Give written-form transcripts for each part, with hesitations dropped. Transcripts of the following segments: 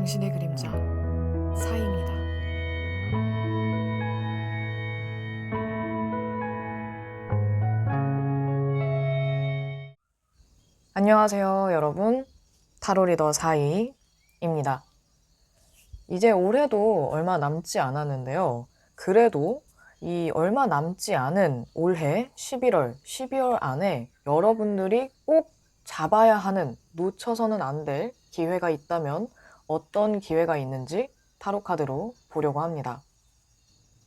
당신의 그림자 사이입니다. 안녕하세요, 여러분. 타로 리더 사이입니다. 이제 올해도 얼마 남지 않았는데요. 그래도 이 얼마 남지 않은 올해 11월, 12월 안에 여러분들이 꼭 잡아야 하는, 놓쳐서는 안 될 기회가 있다면 어떤 기회가 있는지 타로 카드로 보려고 합니다.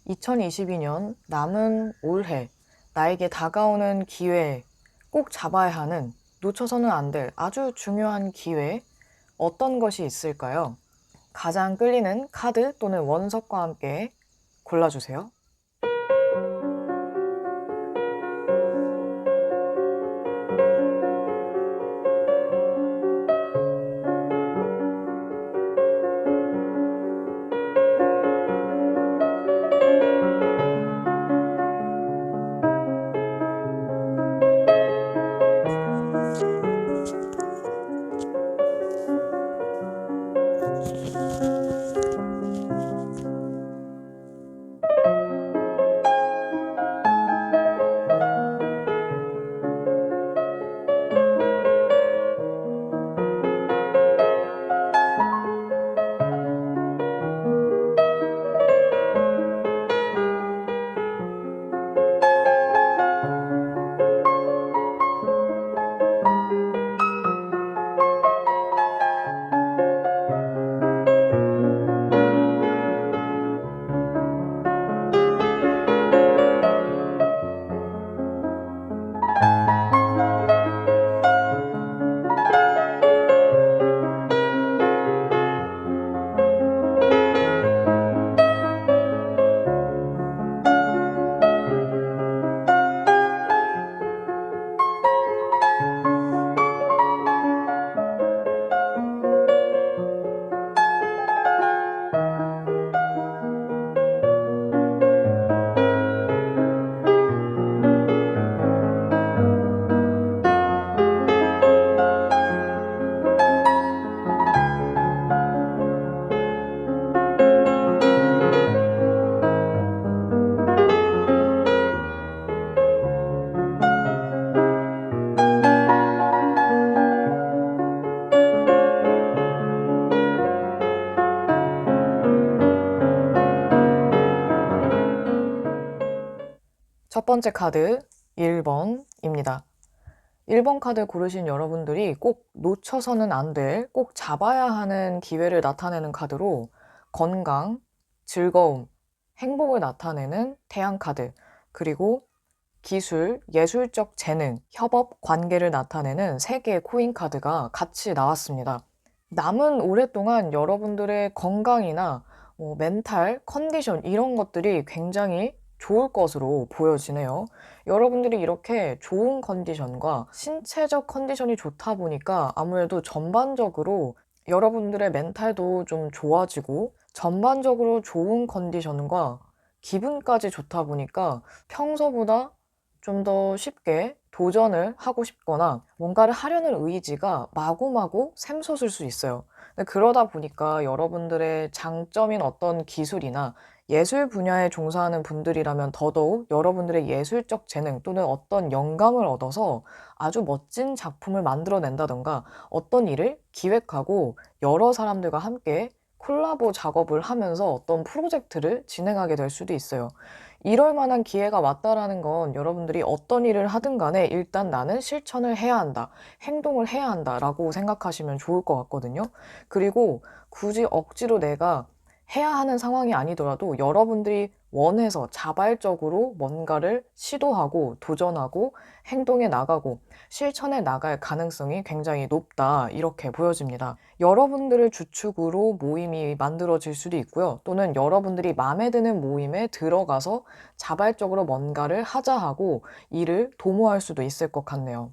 2022년 남은 올해 나에게 다가오는 기회, 꼭 잡아야 하는, 놓쳐서는 안 될 아주 중요한 기회, 어떤 것이 있을까요? 가장 끌리는 카드 또는 원석과 함께 골라주세요. 첫 번째 카드 1번입니다. 1번 카드 고르신 여러분들이 꼭 놓쳐서는 안 될, 꼭 잡아야 하는 기회를 나타내는 카드로 건강, 즐거움, 행복을 나타내는 태양 카드, 그리고 기술, 예술적 재능, 협업, 관계를 나타내는 3개의 코인 카드가 같이 나왔습니다. 남은 올해 동안 여러분들의 건강이나 멘탈, 컨디션 이런 것들이 굉장히 좋을 것으로 보여지네요. 여러분들이 이렇게 좋은 컨디션과 신체적 컨디션이 좋다 보니까 아무래도 전반적으로 여러분들의 멘탈도 좀 좋아지고 전반적으로 좋은 컨디션과 기분까지 좋다 보니까 평소보다 좀 더 쉽게 도전을 하고 싶거나 뭔가를 하려는 의지가 마구마구 샘솟을 수 있어요. 근데 그러다 보니까 여러분들의 장점인 어떤 기술이나 예술 분야에 종사하는 분들이라면 더더욱 여러분들의 예술적 재능 또는 어떤 영감을 얻어서 아주 멋진 작품을 만들어낸다던가 어떤 일을 기획하고 여러 사람들과 함께 콜라보 작업을 하면서 어떤 프로젝트를 진행하게 될 수도 있어요. 이럴 만한 기회가 왔다라는 건 여러분들이 어떤 일을 하든 간에 일단 나는 실천을 해야 한다, 행동을 해야 한다라고 생각하시면 좋을 것 같거든요. 그리고 굳이 억지로 내가 해야 하는 상황이 아니더라도 여러분들이 원해서 자발적으로 뭔가를 시도하고 도전하고 행동해 나가고 실천해 나갈 가능성이 굉장히 높다, 이렇게 보여집니다. 여러분들을 주축으로 모임이 만들어질 수도 있고요. 또는 여러분들이 마음에 드는 모임에 들어가서 자발적으로 뭔가를 하자 하고 일을 도모할 수도 있을 것 같네요.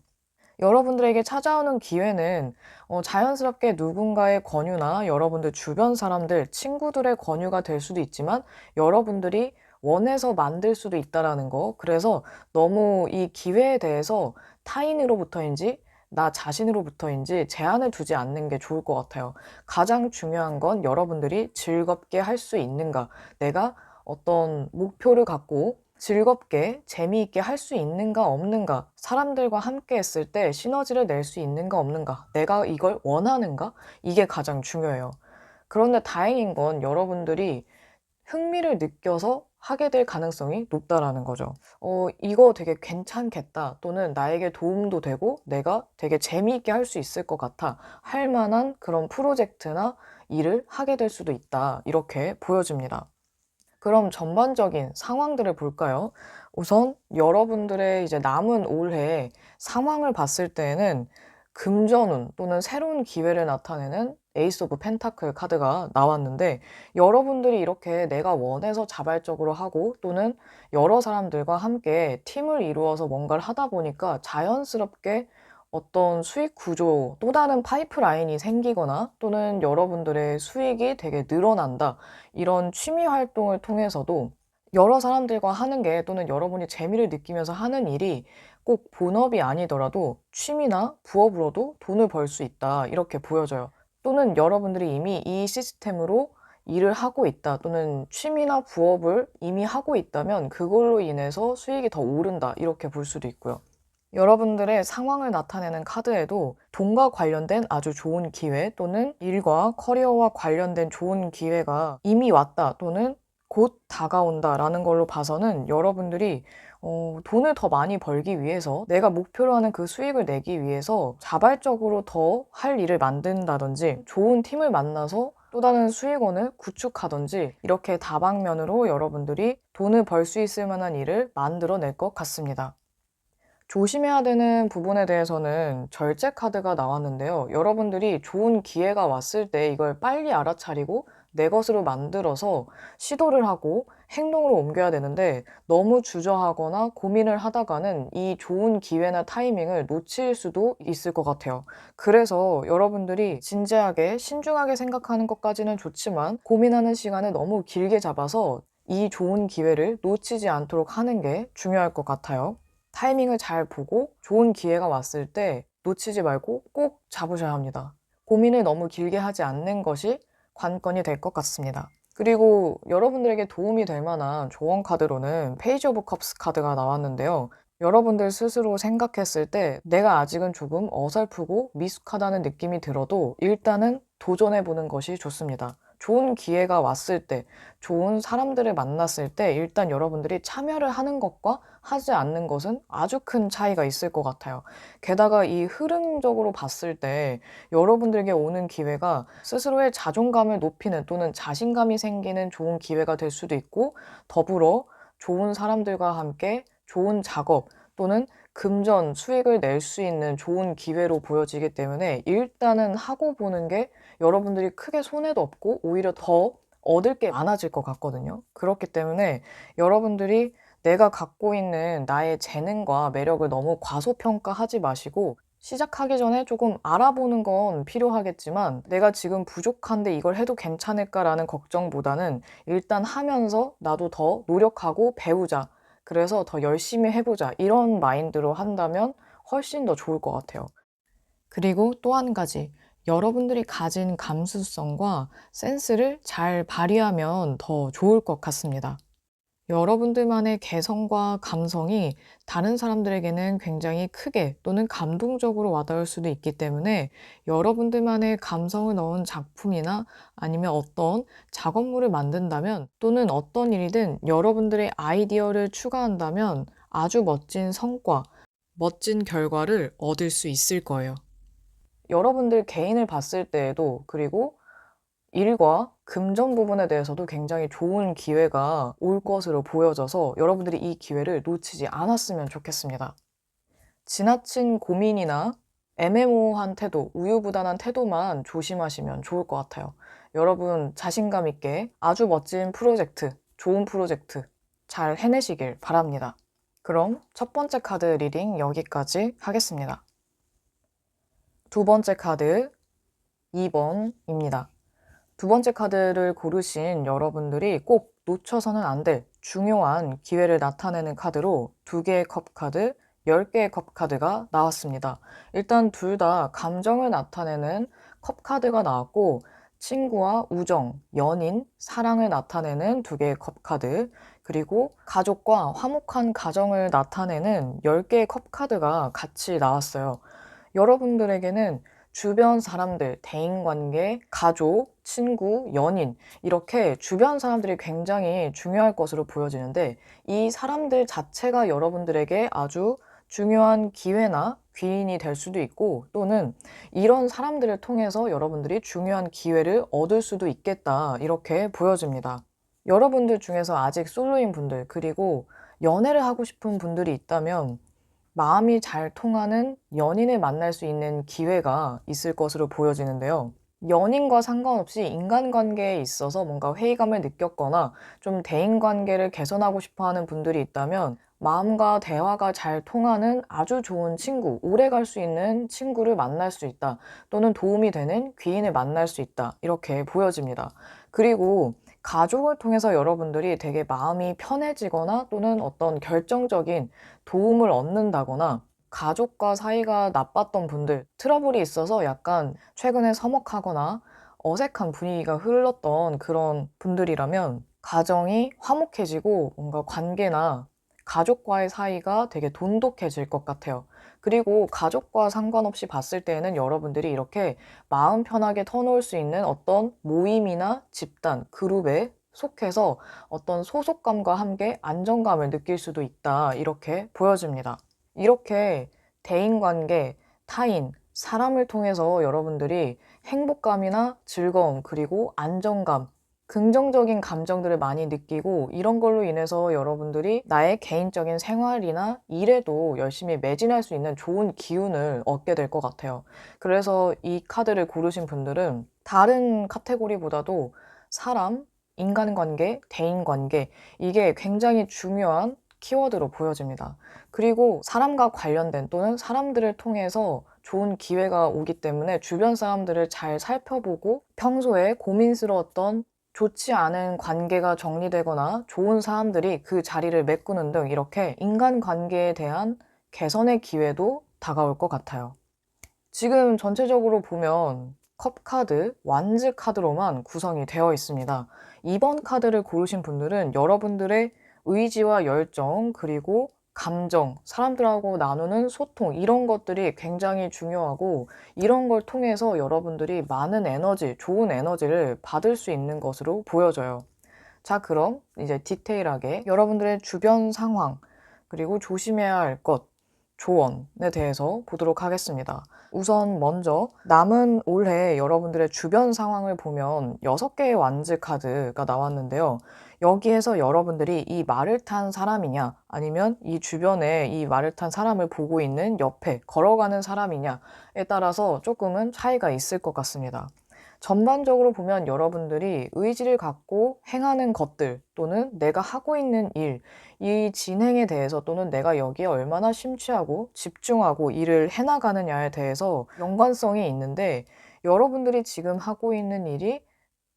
여러분들에게 찾아오는 기회는 자연스럽게 누군가의 권유나 여러분들 주변 사람들, 친구들의 권유가 될 수도 있지만 여러분들이 원해서 만들 수도 있다라는 거. 그래서 너무 이 기회에 대해서 타인으로부터인지 나 자신으로부터인지 제한을 두지 않는 게 좋을 것 같아요. 가장 중요한 건 여러분들이 즐겁게 할 수 있는가, 내가 어떤 목표를 갖고 즐겁게 재미있게 할 수 있는가 없는가, 사람들과 함께 했을 때 시너지를 낼 수 있는가 없는가, 내가 이걸 원하는가, 이게 가장 중요해요. 그런데 다행인 건 여러분들이 흥미를 느껴서 하게 될 가능성이 높다라는 거죠. 이거 되게 괜찮겠다, 또는 나에게 도움도 되고 내가 되게 재미있게 할 수 있을 것 같아, 할 만한 그런 프로젝트나 일을 하게 될 수도 있다, 이렇게 보여집니다. 그럼 전반적인 상황들을 볼까요? 우선 여러분들의 이제 남은 올해 상황을 봤을 때에는 금전운 또는 새로운 기회를 나타내는 에이스 오브 펜타클 카드가 나왔는데, 여러분들이 이렇게 내가 원해서 자발적으로 하고 또는 여러 사람들과 함께 팀을 이루어서 뭔가를 하다 보니까 자연스럽게 어떤 수익 구조, 또 다른 파이프라인이 생기거나 또는 여러분들의 수익이 되게 늘어난다, 이런 취미 활동을 통해서도 여러 사람들과 하는 게, 또는 여러분이 재미를 느끼면서 하는 일이 꼭 본업이 아니더라도 취미나 부업으로도 돈을 벌 수 있다, 이렇게 보여져요. 또는 여러분들이 이미 이 시스템으로 일을 하고 있다, 또는 취미나 부업을 이미 하고 있다면 그걸로 인해서 수익이 더 오른다, 이렇게 볼 수도 있고요. 여러분들의 상황을 나타내는 카드에도 돈과 관련된 아주 좋은 기회, 또는 일과 커리어와 관련된 좋은 기회가 이미 왔다, 또는 곧 다가온다 라는 걸로 봐서는 여러분들이 돈을 더 많이 벌기 위해서, 내가 목표로 하는 그 수익을 내기 위해서 자발적으로 더 할 일을 만든다든지, 좋은 팀을 만나서 또 다른 수익원을 구축하든지, 이렇게 다방면으로 여러분들이 돈을 벌 수 있을 만한 일을 만들어낼 것 같습니다. 조심해야 되는 부분에 대해서는 절제 카드가 나왔는데요. 여러분들이 좋은 기회가 왔을 때 이걸 빨리 알아차리고 내 것으로 만들어서 시도를 하고 행동으로 옮겨야 되는데, 너무 주저하거나 고민을 하다가는 이 좋은 기회나 타이밍을 놓칠 수도 있을 것 같아요. 그래서 여러분들이 진지하게 신중하게 생각하는 것까지는 좋지만, 고민하는 시간을 너무 길게 잡아서 이 좋은 기회를 놓치지 않도록 하는 게 중요할 것 같아요. 타이밍을 잘 보고 좋은 기회가 왔을 때 놓치지 말고 꼭 잡으셔야 합니다. 고민을 너무 길게 하지 않는 것이 관건이 될 것 같습니다. 그리고 여러분들에게 도움이 될 만한 조언 카드로는 페이지 오브 컵스 카드가 나왔는데요. 여러분들 스스로 생각했을 때 내가 아직은 조금 어설프고 미숙하다는 느낌이 들어도 일단은 도전해보는 것이 좋습니다. 좋은 기회가 왔을 때, 좋은 사람들을 만났을 때 일단 여러분들이 참여를 하는 것과 하지 않는 것은 아주 큰 차이가 있을 것 같아요. 게다가 이 흐름적으로 봤을 때 여러분들에게 오는 기회가 스스로의 자존감을 높이는, 또는 자신감이 생기는 좋은 기회가 될 수도 있고, 더불어 좋은 사람들과 함께 좋은 작업 또는 금전 수익을 낼 수 있는 좋은 기회로 보여지기 때문에 일단은 하고 보는 게 여러분들이 크게 손해도 없고 오히려 더 얻을 게 많아질 것 같거든요. 그렇기 때문에 여러분들이 내가 갖고 있는 나의 재능과 매력을 너무 과소평가하지 마시고, 시작하기 전에 조금 알아보는 건 필요하겠지만 내가 지금 부족한데 이걸 해도 괜찮을까라는 걱정보다는 일단 하면서 나도 더 노력하고 배우자, 그래서 더 열심히 해보자, 이런 마인드로 한다면 훨씬 더 좋을 것 같아요. 그리고 또 한 가지, 여러분들이 가진 감수성과 센스를 잘 발휘하면 더 좋을 것 같습니다. 여러분들만의 개성과 감성이 다른 사람들에게는 굉장히 크게 또는 감동적으로 와닿을 수도 있기 때문에, 여러분들만의 감성을 넣은 작품이나 아니면 어떤 작업물을 만든다면, 또는 어떤 일이든 여러분들의 아이디어를 추가한다면 아주 멋진 성과, 멋진 결과를 얻을 수 있을 거예요. 여러분들 개인을 봤을 때에도, 그리고 일과 금전 부분에 대해서도 굉장히 좋은 기회가 올 것으로 보여져서 여러분들이 이 기회를 놓치지 않았으면 좋겠습니다. 지나친 고민이나 애매모호한 태도, 우유부단한 태도만 조심하시면 좋을 것 같아요. 여러분 자신감 있게 아주 멋진 프로젝트, 좋은 프로젝트 잘 해내시길 바랍니다. 그럼 첫 번째 카드 리딩 여기까지 하겠습니다. 두 번째 카드 2번입니다. 두 번째 카드를 고르신 여러분들이 꼭 놓쳐서는 안 될 중요한 기회를 나타내는 카드로 두 개의 컵 카드 10개의 컵 카드가 나왔습니다. 일단 둘 다 감정을 나타내는 컵 카드가 나왔고, 친구와 우정, 연인, 사랑을 나타내는 2개의 컵 카드, 그리고 가족과 화목한 가정을 나타내는 10개의 컵 카드가 같이 나왔어요. 여러분들에게는 주변 사람들, 대인관계, 가족, 친구, 연인, 이렇게 주변 사람들이 굉장히 중요할 것으로 보여지는데, 이 사람들 자체가 여러분들에게 아주 중요한 기회나 귀인이 될 수도 있고, 또는 이런 사람들을 통해서 여러분들이 중요한 기회를 얻을 수도 있겠다, 이렇게 보여집니다. 여러분들 중에서 아직 솔로인 분들, 그리고 연애를 하고 싶은 분들이 있다면 마음이 잘 통하는 연인을 만날 수 있는 기회가 있을 것으로 보여지는데요. 연인과 상관없이 인간관계에 있어서 뭔가 회의감을 느꼈거나 좀 대인관계를 개선하고 싶어 하는 분들이 있다면, 마음과 대화가 잘 통하는 아주 좋은 친구, 오래 갈 수 있는 친구를 만날 수 있다, 또는 도움이 되는 귀인을 만날 수 있다, 이렇게 보여집니다. 그리고 가족을 통해서 여러분들이 되게 마음이 편해지거나 또는 어떤 결정적인 도움을 얻는다거나, 가족과 사이가 나빴던 분들, 트러블이 있어서 약간 최근에 서먹하거나 어색한 분위기가 흘렀던 그런 분들이라면 가정이 화목해지고 뭔가 관계나 가족과의 사이가 되게 돈독해질 것 같아요. 그리고 가족과 상관없이 봤을 때에는 여러분들이 이렇게 마음 편하게 터놓을 수 있는 어떤 모임이나 집단, 그룹에 속해서 어떤 소속감과 함께 안정감을 느낄 수도 있다, 이렇게 보여집니다. 이렇게 대인관계, 타인, 사람을 통해서 여러분들이 행복감이나 즐거움, 그리고 안정감, 긍정적인 감정들을 많이 느끼고, 이런 걸로 인해서 여러분들이 나의 개인적인 생활이나 일에도 열심히 매진할 수 있는 좋은 기운을 얻게 될 것 같아요. 그래서 이 카드를 고르신 분들은 다른 카테고리보다도 사람, 인간관계, 대인관계, 이게 굉장히 중요한 키워드로 보여집니다. 그리고 사람과 관련된 또는 사람들을 통해서 좋은 기회가 오기 때문에 주변 사람들을 잘 살펴보고, 평소에 고민스러웠던 좋지 않은 관계가 정리되거나 좋은 사람들이 그 자리를 메꾸는 등, 이렇게 인간관계에 대한 개선의 기회도 다가올 것 같아요. 지금 전체적으로 보면 컵 카드, 완즈 카드로만 구성이 되어 있습니다. 이번 카드를 고르신 분들은 여러분들의 의지와 열정, 그리고 감정, 사람들하고 나누는 소통, 이런 것들이 굉장히 중요하고, 이런 걸 통해서 여러분들이 많은 에너지, 좋은 에너지를 받을 수 있는 것으로 보여져요. 자, 그럼 이제 디테일하게 여러분들의 주변 상황, 그리고 조심해야 할 것, 조언에 대해서 보도록 하겠습니다. 우선 먼저 남은 올해 여러분들의 주변 상황을 보면 6개의 완즈 카드가 나왔는데요. 여기에서 여러분들이 이 말을 탄 사람이냐, 아니면 이 주변에 이 말을 탄 사람을 보고 있는 옆에 걸어가는 사람이냐에 따라서 조금은 차이가 있을 것 같습니다. 전반적으로 보면 여러분들이 의지를 갖고 행하는 것들, 또는 내가 하고 있는 일, 이 진행에 대해서, 또는 내가 여기에 얼마나 심취하고 집중하고 일을 해나가느냐에 대해서 연관성이 있는데, 여러분들이 지금 하고 있는 일이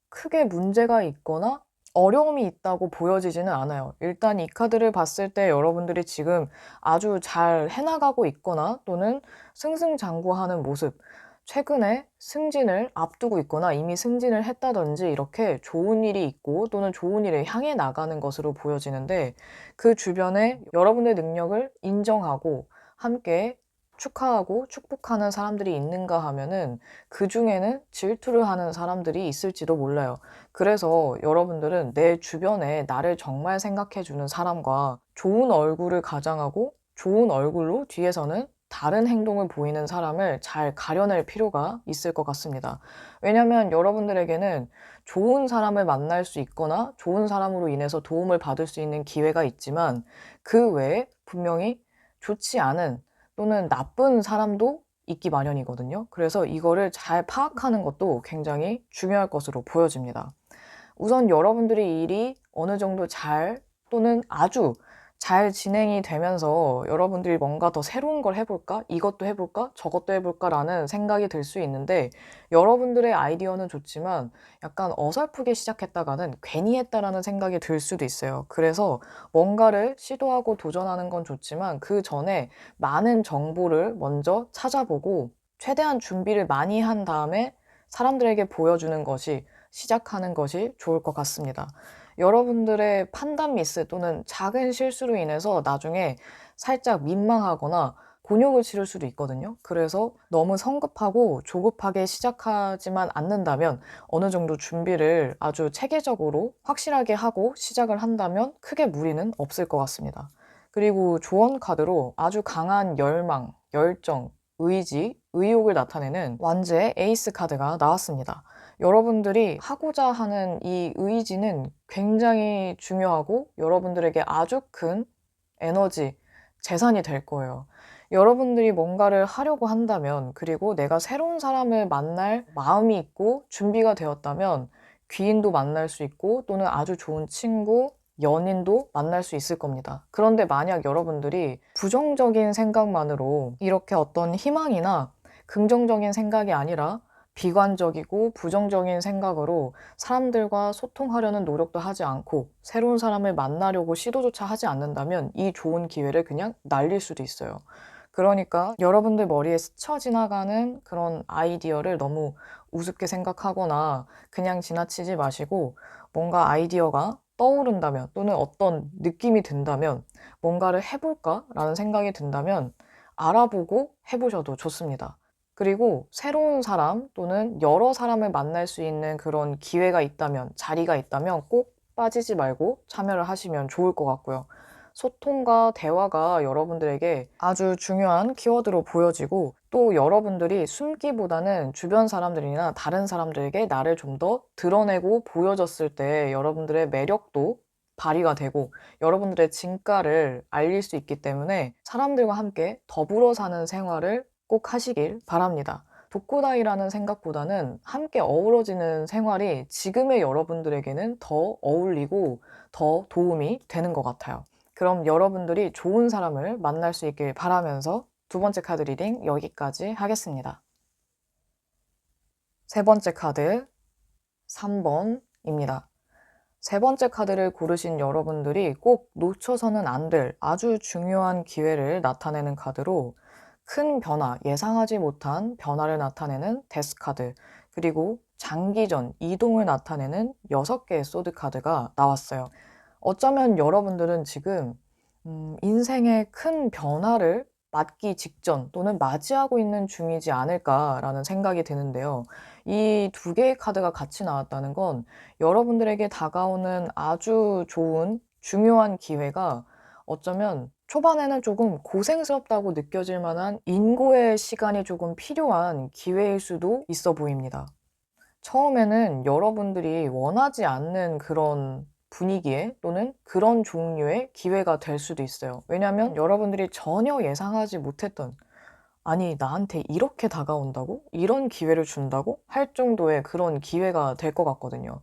크게 문제가 있거나 어려움이 있다고 보여지지는 않아요. 일단 이 카드를 봤을 때 여러분들이 지금 아주 잘 해나가고 있거나, 또는 승승장구하는 모습, 최근에 승진을 앞두고 있거나 이미 승진을 했다든지, 이렇게 좋은 일이 있고 또는 좋은 일을 향해 나가는 것으로 보여지는데, 그 주변에 여러분의 능력을 인정하고 함께 축하하고 축복하는 사람들이 있는가 하면은, 그 중에는 질투를 하는 사람들이 있을지도 몰라요. 그래서 여러분들은 내 주변에 나를 정말 생각해 주는 사람과 좋은 얼굴을 가장하고 좋은 얼굴로 뒤에서는 다른 행동을 보이는 사람을 잘 가려낼 필요가 있을 것 같습니다. 왜냐면 여러분들에게는 좋은 사람을 만날 수 있거나 좋은 사람으로 인해서 도움을 받을 수 있는 기회가 있지만, 그 외에 분명히 좋지 않은 또는 나쁜 사람도 있기 마련이거든요. 그래서 이거를 잘 파악하는 것도 굉장히 중요할 것으로 보여집니다. 우선 여러분들의 일이 어느 정도 잘, 또는 아주 잘 진행이 되면서 여러분들이 뭔가 더 새로운 걸 해볼까? 이것도 해볼까? 저것도 해볼까? 라는 생각이 들 수 있는데 여러분들의 아이디어는 좋지만 약간 어설프게 시작했다가는 괜히 했다라는 생각이 들 수도 있어요. 그래서 뭔가를 시도하고 도전하는 건 좋지만 그 전에 많은 정보를 먼저 찾아보고 최대한 준비를 많이 한 다음에 사람들에게 보여주는 것이 시작하는 것이 좋을 것 같습니다. 여러분들의 판단 미스 또는 작은 실수로 인해서 나중에 살짝 민망하거나 곤욕을 치를 수도 있거든요. 그래서 너무 성급하고 조급하게 시작하지만 않는다면 어느 정도 준비를 아주 체계적으로 확실하게 하고 시작을 한다면 크게 무리는 없을 것 같습니다. 그리고 조언 카드로 아주 강한 열망, 열정, 의지, 의욕을 나타내는 완즈의 에이스 카드가 나왔습니다. 여러분들이 하고자 하는 이 의지는 굉장히 중요하고 여러분들에게 아주 큰 에너지, 재산이 될 거예요. 여러분들이 뭔가를 하려고 한다면, 그리고 내가 새로운 사람을 만날 마음이 있고 준비가 되었다면 귀인도 만날 수 있고 또는 아주 좋은 친구, 연인도 만날 수 있을 겁니다. 그런데 만약 여러분들이 부정적인 생각만으로 이렇게 어떤 희망이나 긍정적인 생각이 아니라 비관적이고 부정적인 생각으로 사람들과 소통하려는 노력도 하지 않고 새로운 사람을 만나려고 시도조차 하지 않는다면 이 좋은 기회를 그냥 날릴 수도 있어요. 그러니까 여러분들 머리에 스쳐 지나가는 그런 아이디어를 너무 우습게 생각하거나 그냥 지나치지 마시고 뭔가 아이디어가 떠오른다면 또는 어떤 느낌이 든다면 뭔가를 해볼까? 라는 생각이 든다면 알아보고 해보셔도 좋습니다. 그리고 새로운 사람 또는 여러 사람을 만날 수 있는 그런 기회가 있다면, 자리가 있다면 꼭 빠지지 말고 참여를 하시면 좋을 것 같고요. 소통과 대화가 여러분들에게 아주 중요한 키워드로 보여지고 또 여러분들이 숨기보다는 주변 사람들이나 다른 사람들에게 나를 좀 더 드러내고 보여줬을 때 여러분들의 매력도 발휘가 되고 여러분들의 진가를 알릴 수 있기 때문에 사람들과 함께 더불어 사는 생활을 꼭 하시길 바랍니다. 독고다이라는 생각보다는 함께 어우러지는 생활이 지금의 여러분들에게는 더 어울리고 더 도움이 되는 것 같아요. 그럼 여러분들이 좋은 사람을 만날 수 있길 바라면서 두 번째 카드 리딩 여기까지 하겠습니다. 세 번째 카드 3번입니다. 세 번째 카드를 고르신 여러분들이 꼭 놓쳐서는 안 될 아주 중요한 기회를 나타내는 카드로 큰 변화, 예상하지 못한 변화를 나타내는 데스 카드, 그리고 장기전, 이동을 나타내는 6개의 소드 카드가 나왔어요. 어쩌면 여러분들은 지금 인생의 큰 변화를 맞기 직전 또는 맞이하고 있는 중이지 않을까라는 생각이 드는데요. 이 두 개의 카드가 같이 나왔다는 건 여러분들에게 다가오는 아주 좋은 중요한 기회가 어쩌면 초반에는 조금 고생스럽다고 느껴질 만한 인고의 시간이 조금 필요한 기회일 수도 있어 보입니다. 처음에는 여러분들이 원하지 않는 그런 분위기에 또는 그런 종류의 기회가 될 수도 있어요. 왜냐하면 여러분들이 전혀 예상하지 못했던, 아니, 나한테 이렇게 다가온다고? 이런 기회를 준다고? 할 정도의 그런 기회가 될 것 같거든요.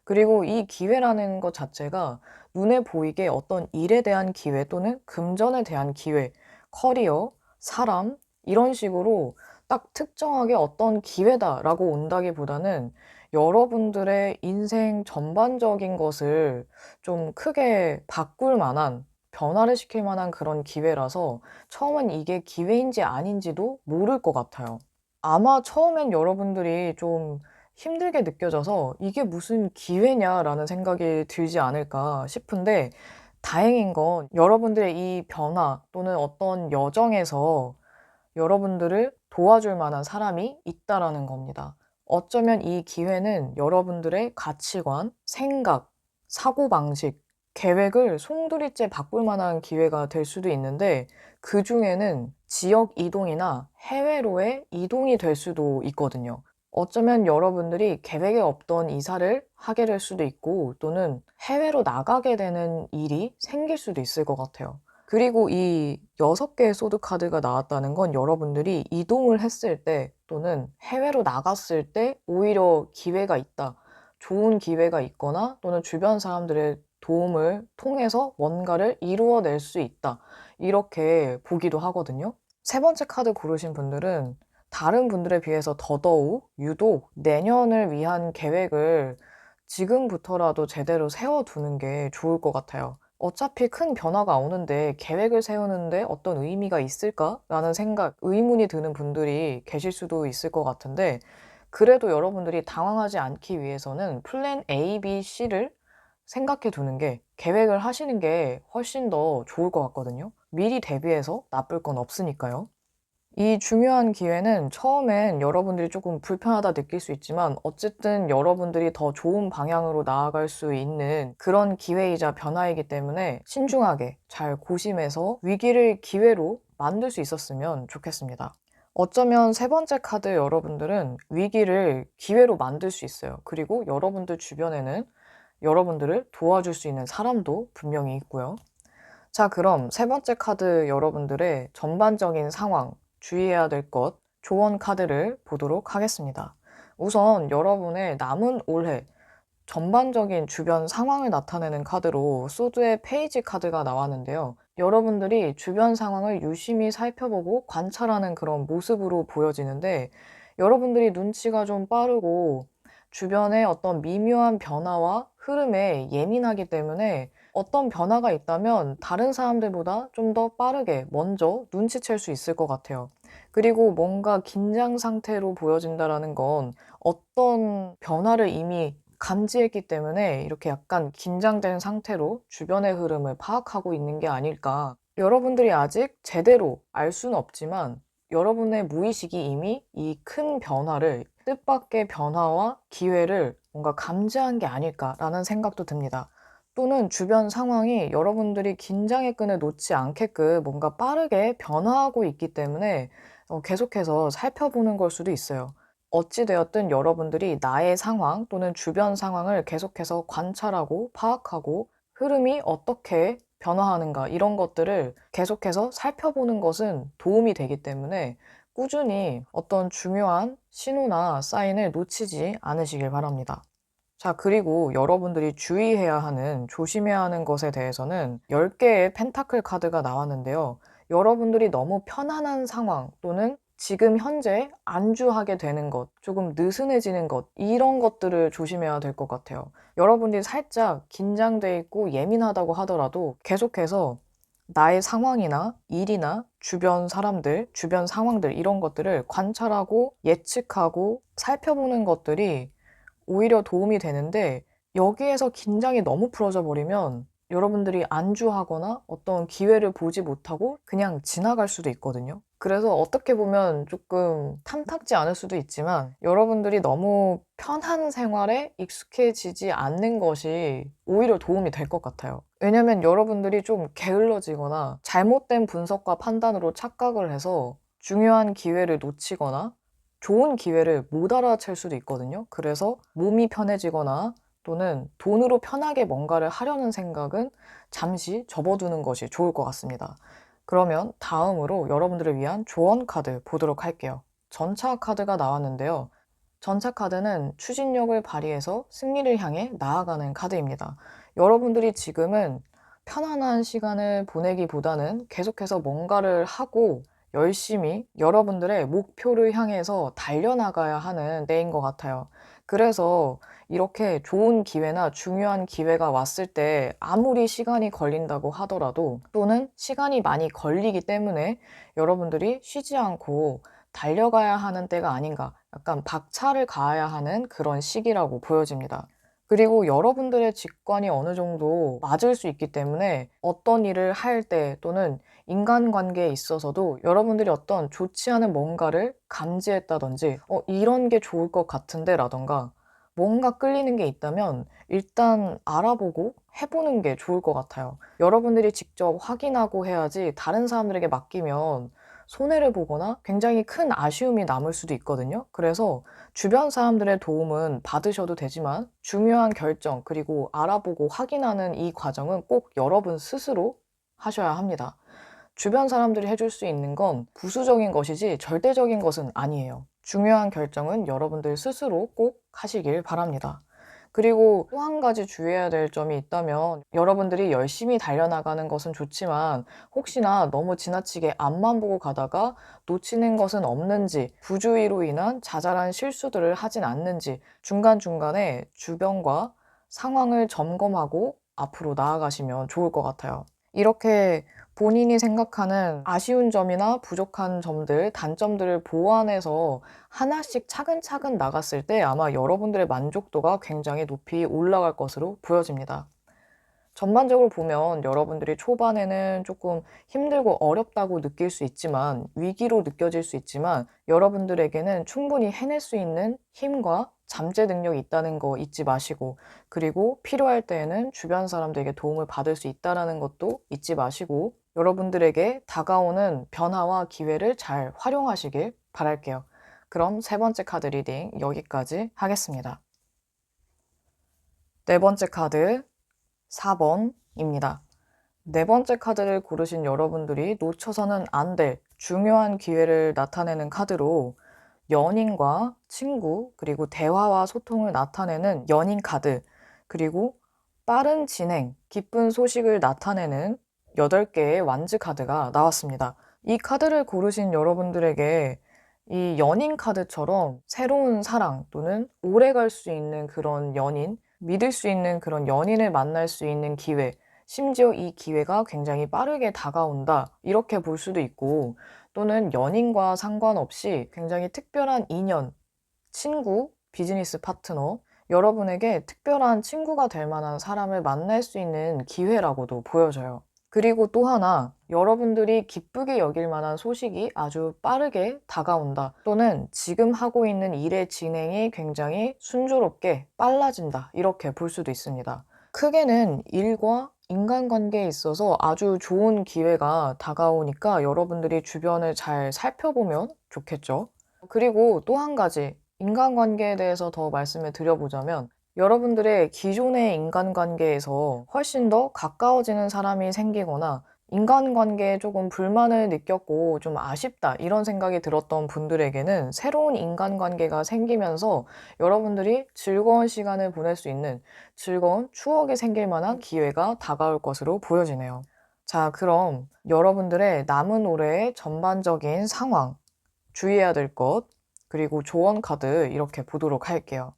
그리고 이 기회라는 것 자체가 눈에 보이게 어떤 일에 대한 기회 또는 금전에 대한 기회, 커리어, 사람, 이런 식으로 딱 특정하게 어떤 기회다라고 온다기보다는 여러분들의 인생 전반적인 것을 좀 크게 바꿀 만한, 변화를 시킬 만한 그런 기회라서 처음엔 이게 기회인지 아닌지도 모를 것 같아요. 아마 처음엔 여러분들이 좀 힘들게 느껴져서 '이게 무슨 기회냐.'라는 생각이 들지 않을까 싶은데 다행인 건 여러분들의 이 변화 또는 어떤 여정에서 여러분들을 도와줄 만한 사람이 있다라는 겁니다. 어쩌면 이 기회는 여러분들의 가치관, 생각, 사고방식, 계획을 송두리째 바꿀 만한 기회가 될 수도 있는데 그중에는 지역 이동이나 해외로의 이동이 될 수도 있거든요. 어쩌면 여러분들이 계획에 없던 이사를 하게 될 수도 있고 또는 해외로 나가게 되는 일이 생길 수도 있을 것 같아요. 그리고 이 6개의 소드 카드가 나왔다는 건 여러분들이 이동을 했을 때 또는 해외로 나갔을 때 오히려 기회가 있다. 좋은 기회가 있거나 또는 주변 사람들의 도움을 통해서 뭔가를 이루어낼 수 있다. 이렇게 보기도 하거든요. 세 번째 카드 고르신 분들은 다른 분들에 비해서 더더욱 유독 내년을 위한 계획을 지금부터라도 제대로 세워두는 게 좋을 것 같아요. 어차피 큰 변화가 오는데 계획을 세우는데 어떤 의미가 있을까라는 생각, 의문이 드는 분들이 계실 수도 있을 것 같은데, 그래도 여러분들이 당황하지 않기 위해서는 플랜 A, B, C를 생각해 두는 게, 계획을 하시는 게 훨씬 더 좋을 것 같거든요. 미리 대비해서 나쁠 건 없으니까요. 이 중요한 기회는 처음엔 여러분들이 조금 불편하다 느낄 수 있지만 어쨌든 여러분들이 더 좋은 방향으로 나아갈 수 있는 그런 기회이자 변화이기 때문에 신중하게 잘 고심해서 위기를 기회로 만들 수 있었으면 좋겠습니다. 어쩌면 세 번째 카드 여러분들은 위기를 기회로 만들 수 있어요. 그리고 여러분들 주변에는 여러분들을 도와줄 수 있는 사람도 분명히 있고요. 자, 그럼 세 번째 카드 여러분들의 전반적인 상황, 주의해야 될 것, 조언 카드를 보도록 하겠습니다. 우선 여러분의 남은 올해 전반적인 주변 상황을 나타내는 카드로 소드의 페이지 카드가 나왔는데요. 여러분들이 주변 상황을 유심히 살펴보고 관찰하는 그런 모습으로 보여지는데, 여러분들이 눈치가 좀 빠르고 주변의 어떤 미묘한 변화와 흐름에 예민하기 때문에 어떤 변화가 있다면 다른 사람들보다 좀 더 빠르게 먼저 눈치챌 수 있을 것 같아요. 그리고 뭔가 긴장 상태로 보여진다라는 건 어떤 변화를 이미 감지했기 때문에 이렇게 약간 긴장된 상태로 주변의 흐름을 파악하고 있는 게 아닐까. 여러분들이 아직 제대로 알 수는 없지만 여러분의 무의식이 이미 이 큰 변화를, 뜻밖의 변화와 기회를 뭔가 감지한 게 아닐까라는 생각도 듭니다. 또는 주변 상황이 여러분들이 긴장의 끈을 놓지 않게끔 뭔가 빠르게 변화하고 있기 때문에 계속해서 살펴보는 걸 수도 있어요. 어찌 되었든 여러분들이 나의 상황 또는 주변 상황을 계속해서 관찰하고 파악하고 흐름이 어떻게 변화하는가, 이런 것들을 계속해서 살펴보는 것은 도움이 되기 때문에 꾸준히 어떤 중요한 신호나 사인을 놓치지 않으시길 바랍니다. 자, 그리고 여러분들이 주의해야 하는, 조심해야 하는 것에 대해서는 10개의 펜타클 카드가 나왔는데요. 여러분들이 너무 편안한 상황 또는 지금 현재 안주하게 되는 것, 조금 느슨해지는 것, 이런 것들을 조심해야 될 것 같아요. 여러분들이 살짝 긴장돼 있고 예민하다고 하더라도 계속해서 나의 상황이나 일이나 주변 사람들, 주변 상황들, 이런 것들을 관찰하고 예측하고 살펴보는 것들이 오히려 도움이 되는데, 여기에서 긴장이 너무 풀어져 버리면 여러분들이 안주하거나 어떤 기회를 보지 못하고 그냥 지나갈 수도 있거든요. 그래서 어떻게 보면 조금 탐탁지 않을 수도 있지만 여러분들이 너무 편한 생활에 익숙해지지 않는 것이 오히려 도움이 될 것 같아요. 왜냐면 여러분들이 좀 게을러지거나 잘못된 분석과 판단으로 착각을 해서 중요한 기회를 놓치거나 좋은 기회를 못 알아챌 수도 있거든요. 그래서 몸이 편해지거나 또는 돈으로 편하게 뭔가를 하려는 생각은 잠시 접어두는 것이 좋을 것 같습니다. 그러면 다음으로 여러분들을 위한 조언 카드 보도록 할게요. 전차 카드가 나왔는데요. 전차 카드는 추진력을 발휘해서 승리를 향해 나아가는 카드입니다. 여러분들이 지금은 편안한 시간을 보내기보다는 계속해서 뭔가를 하고 열심히 여러분들의 목표를 향해서 달려나가야 하는 때인 것 같아요. 그래서 이렇게 좋은 기회나 중요한 기회가 왔을 때 아무리 시간이 걸린다고 하더라도, 또는 시간이 많이 걸리기 때문에 여러분들이 쉬지 않고 달려가야 하는 때가 아닌가, 약간 박차를 가해야 하는 그런 시기라고 보여집니다. 그리고 여러분들의 직관이 어느 정도 맞을 수 있기 때문에 어떤 일을 할 때 또는 인간관계에 있어서도 여러분들이 어떤 좋지 않은 뭔가를 감지했다든지 이런 게 좋을 것 같은데 라던가 뭔가 끌리는 게 있다면 일단 알아보고 해보는 게 좋을 것 같아요. 여러분들이 직접 확인하고 해야지 다른 사람들에게 맡기면 손해를 보거나 굉장히 큰 아쉬움이 남을 수도 있거든요. 그래서 주변 사람들의 도움은 받으셔도 되지만 중요한 결정, 그리고 알아보고 확인하는 이 과정은 꼭 여러분 스스로 하셔야 합니다. 주변 사람들이 해줄 수 있는 건 부수적인 것이지 절대적인 것은 아니에요. 중요한 결정은 여러분들 스스로 꼭 하시길 바랍니다. 그리고 또 한 가지 주의해야 될 점이 있다면 여러분들이 열심히 달려나가는 것은 좋지만 혹시나 너무 지나치게 앞만 보고 가다가 놓치는 것은 없는지, 부주의로 인한 자잘한 실수들을 하진 않는지 중간중간에 주변과 상황을 점검하고 앞으로 나아가시면 좋을 것 같아요. 이렇게 본인이 생각하는 아쉬운 점이나 부족한 점들, 단점들을 보완해서 하나씩 차근차근 나갔을 때 아마 여러분들의 만족도가 굉장히 높이 올라갈 것으로 보여집니다. 전반적으로 보면 여러분들이 초반에는 조금 힘들고 어렵다고 느낄 수 있지만, 위기로 느껴질 수 있지만 여러분들에게는 충분히 해낼 수 있는 힘과 잠재 능력이 있다는 거 잊지 마시고, 그리고 필요할 때에는 주변 사람들에게 도움을 받을 수 있다는 것도 잊지 마시고, 여러분들에게 다가오는 변화와 기회를 잘 활용하시길 바랄게요. 그럼 세 번째 카드 리딩 여기까지 하겠습니다. 네 번째 카드 4번입니다. 네 번째 카드를 고르신 여러분들이 놓쳐서는 안 될 중요한 기회를 나타내는 카드로 연인과 친구, 그리고 대화와 소통을 나타내는 연인 카드, 그리고 빠른 진행, 기쁜 소식을 나타내는 8개의 완즈 카드가 나왔습니다. 이 카드를 고르신 여러분들에게 이 연인 카드처럼 새로운 사랑 또는 오래 갈 수 있는 그런 연인, 믿을 수 있는 그런 연인을 만날 수 있는 기회, 심지어 이 기회가 굉장히 빠르게 다가온다, 이렇게 볼 수도 있고, 또는 연인과 상관없이 굉장히 특별한 인연, 친구, 비즈니스 파트너, 여러분에게 특별한 친구가 될 만한 사람을 만날 수 있는 기회라고도 보여져요. 그리고 또 하나, 여러분들이 기쁘게 여길 만한 소식이 아주 빠르게 다가온다, 또는 지금 하고 있는 일의 진행이 굉장히 순조롭게 빨라진다, 이렇게 볼 수도 있습니다. 크게는 일과 인간관계에 있어서 아주 좋은 기회가 다가오니까 여러분들이 주변을 잘 살펴보면 좋겠죠. 그리고 또 한 가지, 인간관계에 대해서 더 말씀을 드려보자면, 여러분들의 기존의 인간관계에서 훨씬 더 가까워지는 사람이 생기거나 인간관계에 조금 불만을 느꼈고 좀 아쉽다, 이런 생각이 들었던 분들에게는 새로운 인간관계가 생기면서 여러분들이 즐거운 시간을 보낼 수 있는, 즐거운 추억이 생길 만한 기회가 다가올 것으로 보여지네요. 자, 그럼 여러분들의 남은 올해의 전반적인 상황, 주의해야 될 것, 그리고 조언 카드 이렇게 보도록 할게요.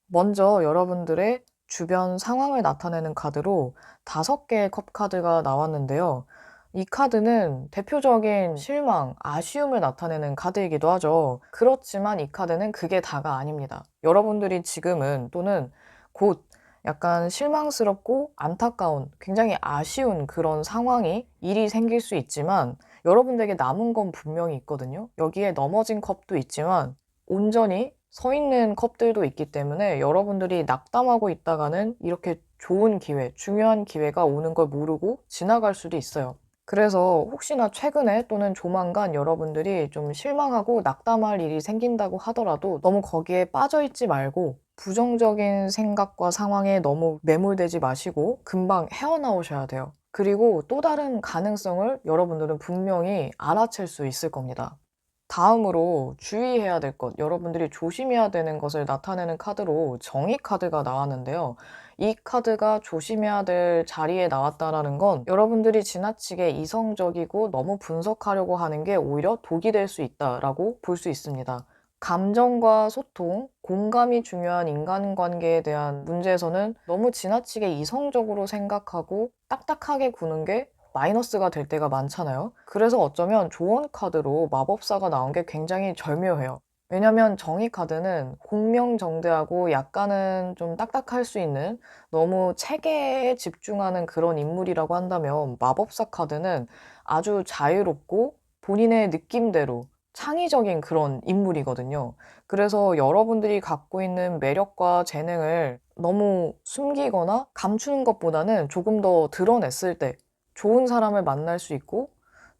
먼저 여러분들의 주변 상황을 나타내는 카드로 5개의 컵 카드가 나왔는데요. 이 카드는 대표적인 실망, 아쉬움을 나타내는 카드이기도 하죠. 그렇지만 이 카드는 그게 다가 아닙니다. 여러분들이 지금은 또는 곧 약간 실망스럽고 안타까운, 굉장히 아쉬운 그런 상황이, 일이 생길 수 있지만 여러분들에게 남은 건 분명히 있거든요. 여기에 넘어진 컵도 있지만 온전히 서 있는 컵들도 있기 때문에 여러분들이 낙담하고 있다가는 이렇게 좋은 기회, 중요한 기회가 오는 걸 모르고 지나갈 수도 있어요. 그래서 혹시나 최근에 또는 조만간 여러분들이 좀 실망하고 낙담할 일이 생긴다고 하더라도 너무 거기에 빠져 있지 말고 부정적인 생각과 상황에 너무 매몰되지 마시고 금방 헤어나오셔야 돼요. 그리고 또 다른 가능성을 여러분들은 분명히 알아챌 수 있을 겁니다. 다음으로 주의해야 될 것, 여러분들이 조심해야 되는 것을 나타내는 카드로 정의 카드가 나왔는데요. 이 카드가 조심해야 될 자리에 나왔다라는 건 여러분들이 지나치게 이성적이고 너무 분석하려고 하는 게 오히려 독이 될 수 있다라고 볼 수 있습니다. 감정과 소통, 공감이 중요한 인간관계에 대한 문제에서는 너무 지나치게 이성적으로 생각하고 딱딱하게 구는 게 마이너스가 될 때가 많잖아요. 그래서 어쩌면 조언 카드로 마법사가 나온 게 굉장히 절묘해요. 왜냐면 정의 카드는 공명정대하고 약간은 좀 딱딱할 수 있는, 너무 체계에 집중하는 그런 인물이라고 한다면, 마법사 카드는 아주 자유롭고 본인의 느낌대로 창의적인 그런 인물이거든요. 그래서 여러분들이 갖고 있는 매력과 재능을 너무 숨기거나 감추는 것보다는 조금 더 드러냈을 때 좋은 사람을 만날 수 있고,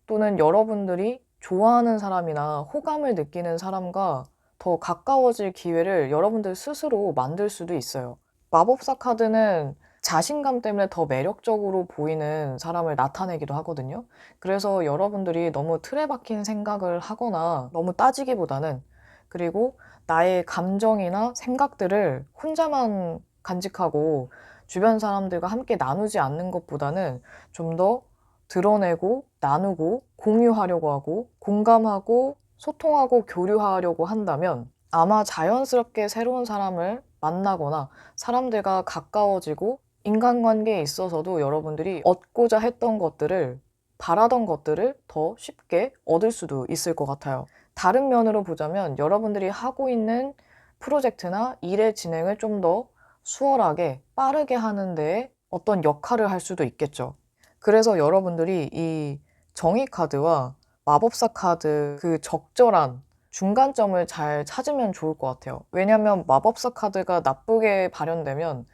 또는 여러분들이 좋아하는 사람이나 호감을 느끼는 사람과 더 가까워질 기회를 여러분들 스스로 만들 수도 있어요. 마법사 카드는 자신감 때문에 더 매력적으로 보이는 사람을 나타내기도 하거든요. 그래서 여러분들이 너무 틀에 박힌 생각을 하거나 너무 따지기보다는, 그리고 나의 감정이나 생각들을 혼자만 간직하고 주변 사람들과 함께 나누지 않는 것보다는 좀 더 드러내고 나누고 공유하려고 하고 공감하고 소통하고 교류하려고 한다면 아마 자연스럽게 새로운 사람을 만나거나 사람들과 가까워지고 인간관계에 있어서도 여러분들이 얻고자 했던 것들을, 바라던 것들을 더 쉽게 얻을 수도 있을 것 같아요. 다른 면으로 보자면 여러분들이 하고 있는 프로젝트나 일의 진행을 좀 더 수월하게 빠르게 하는 데에 어떤 역할을 할 수도 있겠죠. 그래서 여러분들이 이 정의 카드와 마법사 카드 그 적절한 중간점을 잘 찾으면 좋을 것 같아요. 왜냐면 마법사 카드가 나쁘게 발현되면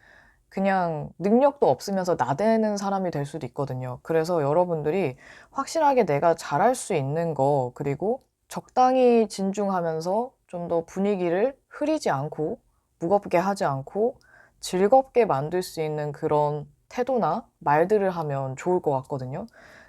그냥 능력도 없으면서 나대는 사람이 될 수도 있거든요. 그래서 여러분들이 확실하게 내가 잘할 수 있는 거, 그리고 적당히 진중하면서 좀 더 분위기를 흐리지 않고 무겁게 하지 않고 즐겁게 만들 수 있는 그런 태도나 말들을 하면 좋을 것 같거든요.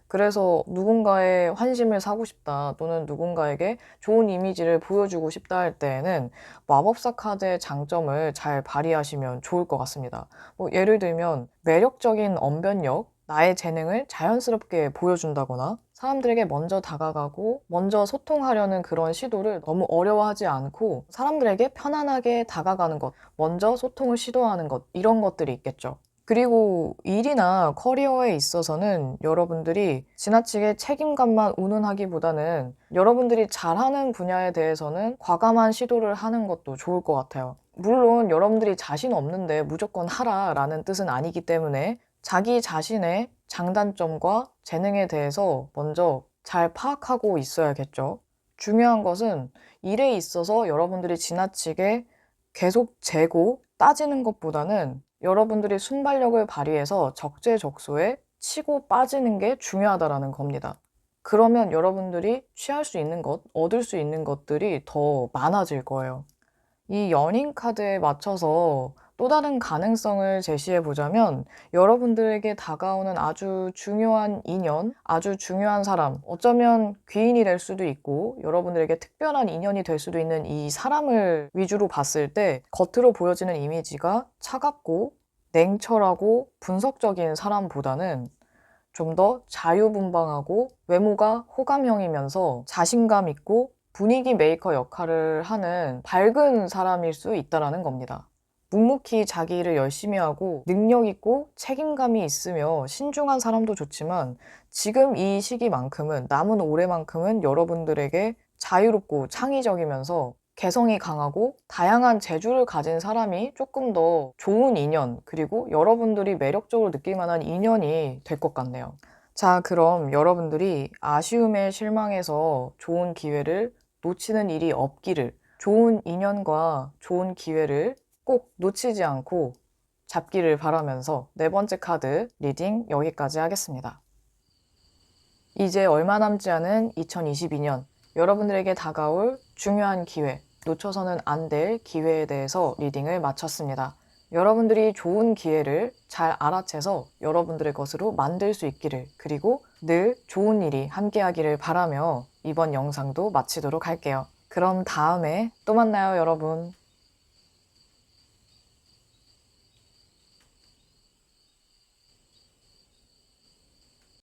그래서 누군가의 환심을 사고 싶다, 또는 누군가에게 좋은 이미지를 보여주고 싶다 할 때에는 마법사 카드의 장점을 잘 발휘하시면 좋을 것 같습니다. 예를 들면 매력적인 언변력, 나의 재능을 자연스럽게 보여준다거나 사람들에게 먼저 다가가고 먼저 소통하려는 그런 시도를 너무 어려워하지 않고 사람들에게 편안하게 다가가는 것, 먼저 소통을 시도하는 것, 이런 것들이 있겠죠. 그리고 일이나 커리어에 있어서는 여러분들이 지나치게 책임감만 운운하기보다는 여러분들이 잘하는 분야에 대해서는 과감한 시도를 하는 것도 좋을 것 같아요. 물론 여러분들이 자신 없는데 무조건 하라라는 뜻은 아니기 때문에 자기 자신의 장단점과 재능에 대해서 먼저 잘 파악하고 있어야겠죠. 중요한 것은 일에 있어서 여러분들이 지나치게 계속 재고 따지는 것보다는 여러분들이 순발력을 발휘해서 적재적소에 치고 빠지는 게 중요하다라는 겁니다. 그러면 여러분들이 취할 수 있는 것, 얻을 수 있는 것들이 더 많아질 거예요. 이 연인 카드에 맞춰서 또 다른 가능성을 제시해 보자면 여러분들에게 다가오는 아주 중요한 인연, 아주 중요한 사람, 어쩌면 귀인이 될 수도 있고 여러분들에게 특별한 인연이 될 수도 있는 이 사람을 위주로 봤을 때 겉으로 보여지는 이미지가 차갑고 냉철하고 분석적인 사람보다는 좀 더 자유분방하고 외모가 호감형이면서 자신감 있고 분위기 메이커 역할을 하는 밝은 사람일 수 있다는 겁니다. 묵묵히 자기 일을 열심히 하고 능력 있고 책임감이 있으며 신중한 사람도 좋지만 지금 이 시기만큼은, 남은 올해만큼은 여러분들에게 자유롭고 창의적이면서 개성이 강하고 다양한 재주를 가진 사람이 조금 더 좋은 인연, 그리고 여러분들이 매력적으로 느낄 만한 인연이 될 것 같네요. 자, 그럼 여러분들이 아쉬움에 실망해서 좋은 기회를 놓치는 일이 없기를, 좋은 인연과 좋은 기회를 꼭 놓치지 않고 잡기를 바라면서 네 번째 카드 리딩 여기까지 하겠습니다. 이제 얼마 남지 않은 2022년, 여러분들에게 다가올 중요한 기회, 놓쳐서는 안 될 기회에 대해서 리딩을 마쳤습니다. 여러분들이 좋은 기회를 잘 알아채서 여러분들의 것으로 만들 수 있기를, 그리고 늘 좋은 일이 함께하기를 바라며 이번 영상도 마치도록 할게요. 그럼 다음에 또 만나요, 여러분.